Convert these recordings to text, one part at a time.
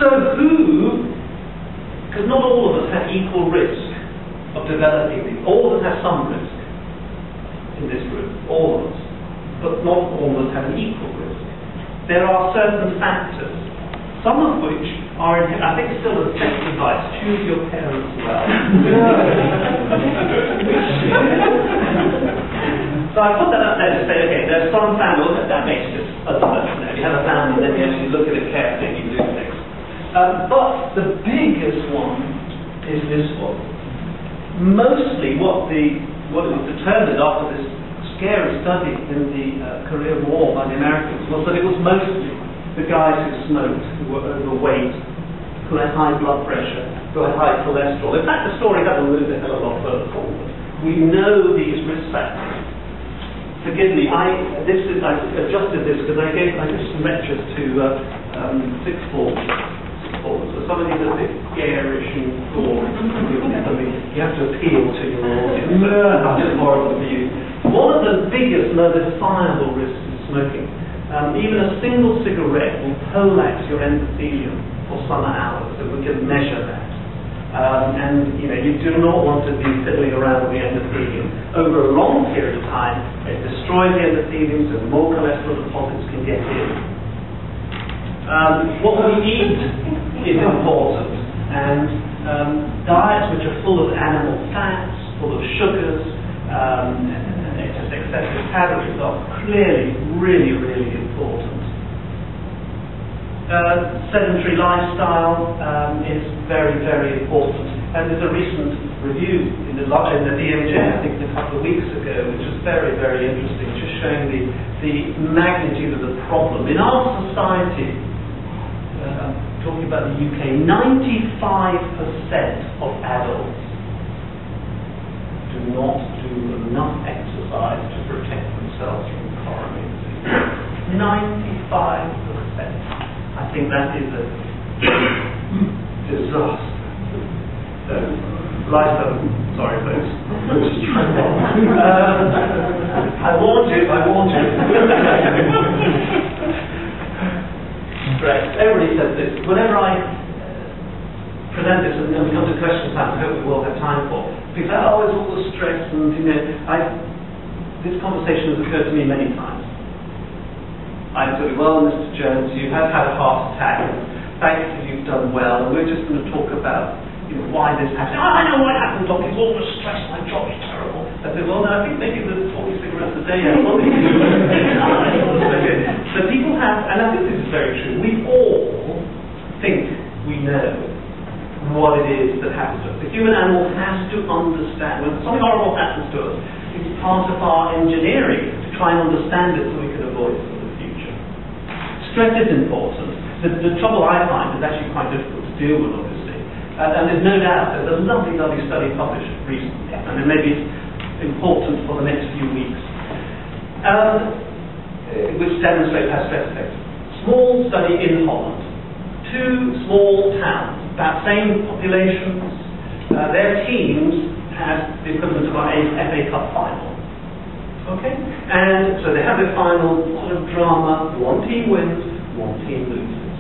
So because not all of us have equal risk of developing these. All of us have some risk in this group, all of us, but not all of us have an equal risk. There are certain factors, some of which are, I think still the best advice, choose your parents well. So I put that up there to say, okay, there's some family, that makes just, I don't know, you have a family and then you actually look at it carefully and you do things. But the biggest one is this one. Mostly what was determined after this scary study in the Korean War by the Americans was that it was mostly the guys who smoked, who were overweight, who had high blood pressure, who had high cholesterol. In fact, the story doesn't move a hell of a lot further forward. We know these risk factors. Forgive me, I adjusted this because I gave some lectures to sixth form. So some of these are a bit garish and boring. You have to appeal to your audience. Just more of the view. One of the biggest notifiable risks is smoking. Even a single cigarette will prolapse your endothelium for some hours, so we can measure that. And you do not want to be fiddling around with the endothelium. Over a long period of time, it destroys the endothelium, so more cholesterol deposits can get in. What we eat is important, and diets which are full of animal fats, full of sugars, and just excessive calories are clearly really, really important. Sedentary lifestyle is very, very important. And there's a recent review in the DMJ, I think a couple of weeks ago, which was very, very interesting, just showing the magnitude of the problem. In our society, talking about the UK, 95% of adults do not do enough exercise to protect themselves from coronary disease. 95%. I think that is a disaster. So, sorry folks. I warned you. Stress. Everybody says this. Whenever I present this and we come to question time, I hope we will have time for, people say, oh, it's all the stress, and this conversation has occurred to me many times. I say, well, Mr. Jones, you have had a heart attack, and thankfully you've done well, and we're just going to talk about why this happened. Oh, I know what happened, Doc, it's all the stress, my job is terrible. I say, well, no, I think maybe the 40 cigarettes a day has something to do with it. So people have, and I think this is very true, we all think we know what it is that happens to us. The human animal has to understand, when something horrible happens to us, it's part of our engineering to try and understand it so we can avoid it. Stress is important. The trouble I find is actually quite difficult to deal with, obviously. And there's no doubt, there's a lovely, lovely study published recently, and it may be important for the next few weeks, which demonstrates how stress affects. Small study in Holland. 2 small towns, about same populations. Their teams had the equivalent of our FA Cup final. Okay? And so they have their final, a lot of drama, one team wins, one team loses.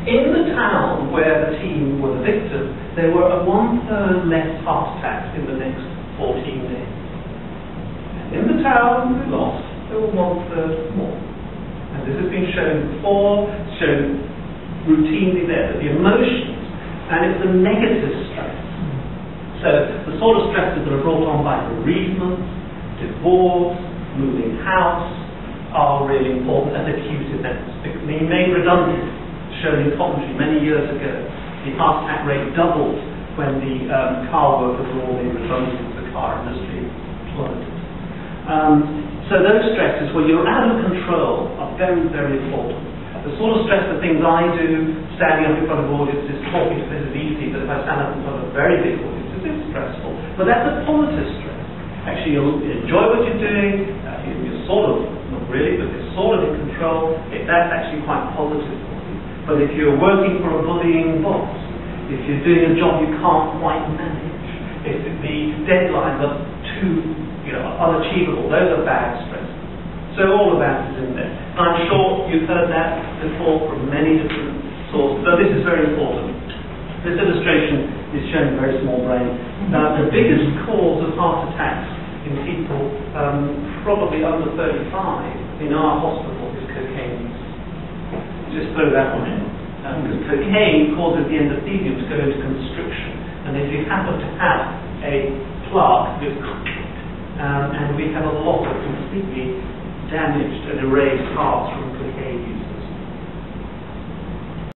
In the town where the team were the victors, there were a 1/3 less heart attacks in the next 14 days. And in the town who lost, there were 1/3 more. And this has been shown before, shown routinely there, that the emotions, and it's the negative stress. So the sort of stresses that are brought on by bereavement, divorce, moving house are really important as acute events. Being made redundant, shown in commentary many years ago, the heart attack rate doubled when the car workers were all made redundant because the car industry plummeted. So those stresses where you're out of control are very, very important. The sort of stress, the things I do, standing up in front of audiences, talking to this is easy, but if I stand up in front of a very big audience, it's stressful. But that's a positive stress. Actually, you'll enjoy what you're doing, you're sort of, not really, but you're sort of in control. That's actually quite positive for you. But if you're working for a bullying boss, if you're doing a job you can't quite manage, if the deadlines are too unachievable, those are bad stresses. So all of that is in there. I'm sure you've heard that before from many different source. So this is very important. This illustration is showing a very small brain. The biggest cause of heart attacks in people probably under 35 in our hospital is cocaine. Just throw that one in. Because cocaine causes the endothelium to go into constriction. And if you happen to have a plaque, and we have a lot of completely damaged and erased hearts from